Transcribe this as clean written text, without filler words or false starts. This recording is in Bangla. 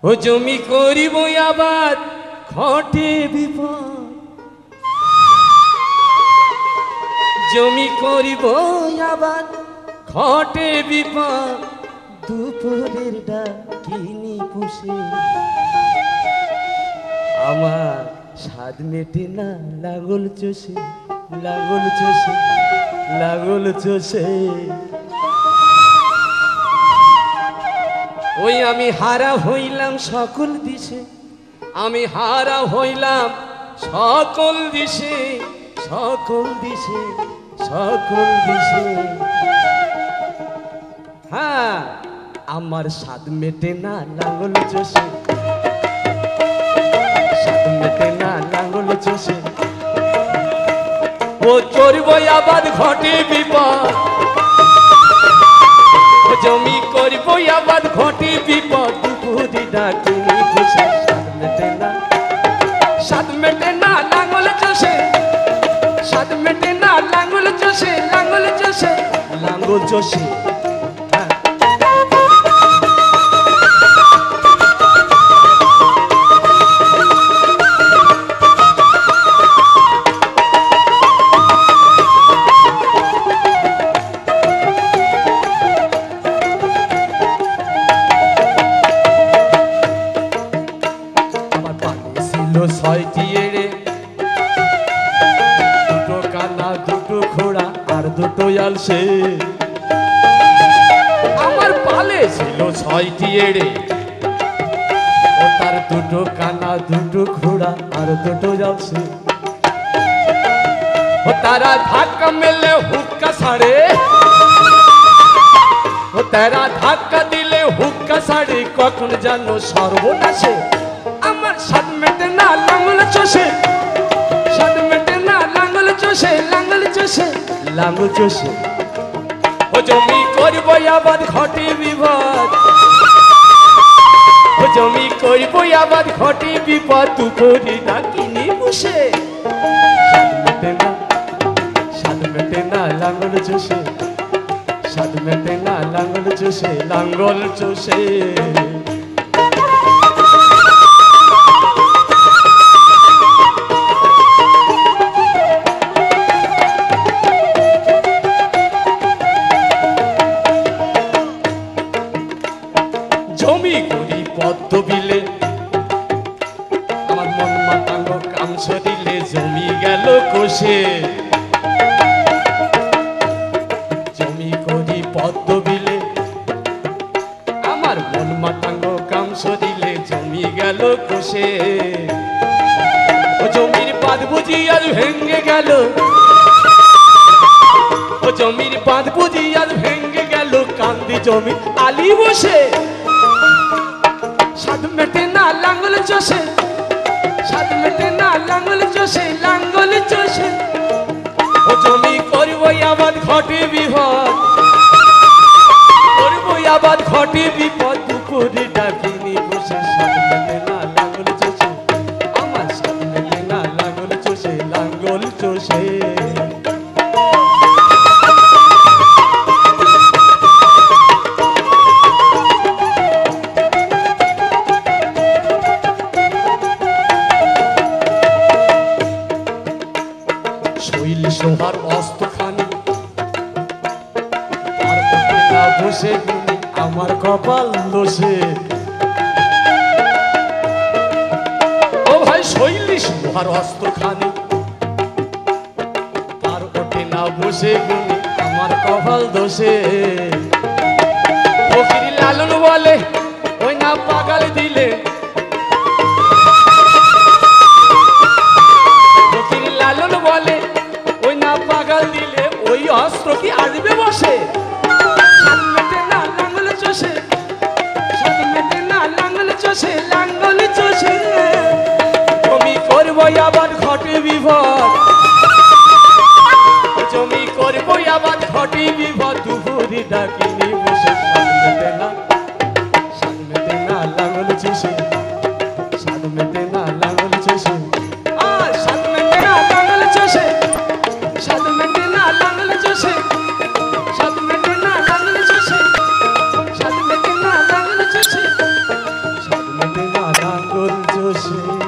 ও জমি করিব আবার ঘটে বিপদ, জমি করিব আবার ঘটে বিপদ, দুপুরের ডাক কিনি পুষে আমার স্বাদ মেটে না লাঙল চষে, লাঙল চষে, লাঙল চষে। ওই আমি হারা হইলাম সকল দিশে, আমি হারা হইলাম সকল দিশে, সকল দিশে, সকল দিশে। হ্যাঁ, আমার স্বাদ মেটে না লাঙল চষে, স্বাদ মেটে না লাঙল চষে। ও চড়ব আবাদ ঘটে বিপদ, জমি করব আবাদ ঘটে বিপদ, দুপুরি ডাকিনি পুষে। স্বাদ মেটে না, স্বাদ মেটে না লাঙল চষে, স্বাদ মেটে না লাঙল চষে, লাঙল চষে, লাঙল চষে। ছয়টি এড়ে, দুটো কানা, দুটো ঘোড়া আর দুটো আলসে। আমার পালে ছিল ছয়টি এড়ে, ও তার দুটো কানা, দুটো ঘোড়া আর দুটো আলসে। ও তারা ধাক্কা মেলে হুক্কা ছাড়ে, ও তারা ধাক্কা দিলে হুক্কা ছাড়ে, কখন জানো সর্বনাশে। আমার স্বাদ মেটে না লাঙল চষে, স্বাদ মেটে না লাঙল চষে, লাঙল চষে, লাঙল চষে। ও জমি করব আবাদ ঘটে বিপদ, ও জমি করব আবাদ ঘটে বিপদ, দুপুরি ডাকিনি পুষে। স্বাদ মেটে না, স্বাদ মেটে না লাঙল চষে, স্বাদ মেটে না লাঙল চষে, লাঙল চষে। জমি করি পদ্ম বিলে, আমার মন মাতাঙ্গ কাম সরিলে জমি গেল কোষে। জমি করি পদ্ম বিলে, আমার মন মাতাঙ্গ কাম সরিলে জমি গেল কোষে। ও জমির বাঁধ বুঝি আজ ভেঙে গেল, ও জমির বাঁধ বুঝি আজ ভেঙে গেল, কান্দি জমি আলি বসে। স্বাদ মেটে না লাঙল চষে, স্বাদ মেটে না লাঙল চষে, লাঙল চষে। ও জমি করব আবাদ ঘটে বিপদ, করব আবাদ ঘটে বিপদ, দুপুরি ডাকিনি বসে। স্বাদ মেটে না লাঙল চষে, আমার স্বাদ মেটে না লাঙল চষে, লাঙল চষে। শৈল সোহার অস্ত্রখানি, তার উপরে না বসে গুনি আমার কপাল দোষে। ও ভাই শৈল সোহার অস্ত্রখানি, তার উপরে না বসে গুনি আমার কপাল দোষে। ফকির লালন বলে ওই না পাগাল দিলে, ফকির লালন বলে ওই না পাগাল দিলে ওই অস্ত্র কি আসবে বসে। স্বাদ মেটে না লাঙল চষে, স্বাদ মেটে না লাঙল চষে, লাঙল চষে। জমি করব আবার ঘটে বিপদ, জমি করব আবার ঘটে বিপদ, দুপুরি ডাকিনি বসে। স্বাদ মেটে না, স্বাদ মেটে না লাঙল চষে, স্বাদ মেটে না লাঙল চষে। আর স্বাদ মেটে না লাঙল চষে, স্বাদ মেটে না লাঙল চষে, স্বাদ মেটে না লাঙল চষে, স্বাদ মেটে না লাঙল চষে, স্বাদ মেটে সে